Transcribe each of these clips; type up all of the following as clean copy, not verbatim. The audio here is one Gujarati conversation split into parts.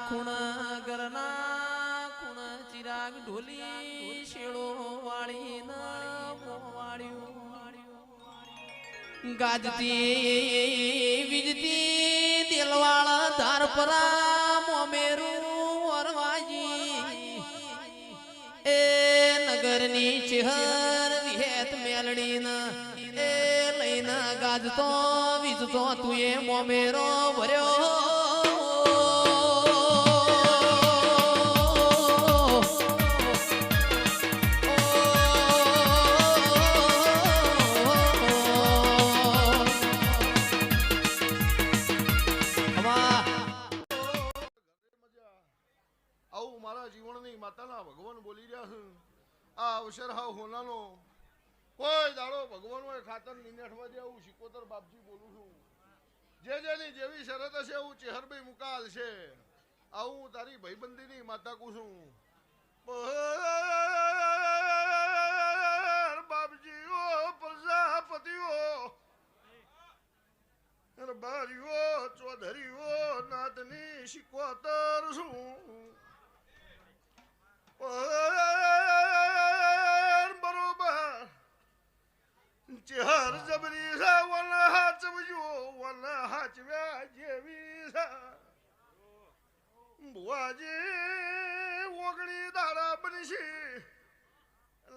ખૂણ ગરના ખૂણ ચિરાગ ઢોલી શેળો વાળી વાળ્યું ગાજતી વીજતી દિલવાળ ધારપરા મોમેરું વરવાજી એ નગરની ચહેર વિહેત મેલડીના એ લઈને ગાજતો વીજતો તું એ મોમેરો ભર્યો માતાના ભગવાન બોલી રહ્યા છે આ અવસર હાવ હોનાનો કોઈ દાડો ભગવાન ખાતર નીનેઠવા દે હું શિકોતર બાપજી બોલું છું જેની જેવી શરત હશે હું ચેહરભાઈ મુકાલ છે આવું તારી ભાઈબંધીની માતા કહું છું બાપજીઓ પ્રજાપતિઓ બારીઓ ચૌધરીઓ નાતની શિકોતર છું બરોબર ચેહર જબરી છે વન હાચવજો વન હાચવ્યા જેવી છે બુઆજી ઓગણી દાડા બનશે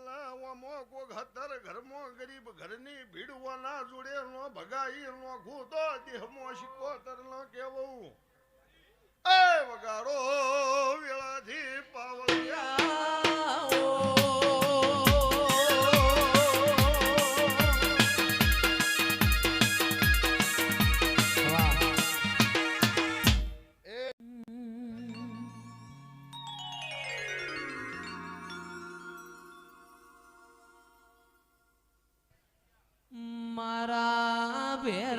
લાવવામાં કોક હતર ઘરમાં ગરીબ ઘરની ભીડવાના જોડે નો ભગાઈ નો ઘૂતો દેહમાં શિકોતર ન કેવું એ વગાડો વેળાથી પાવળિયા મારા ભે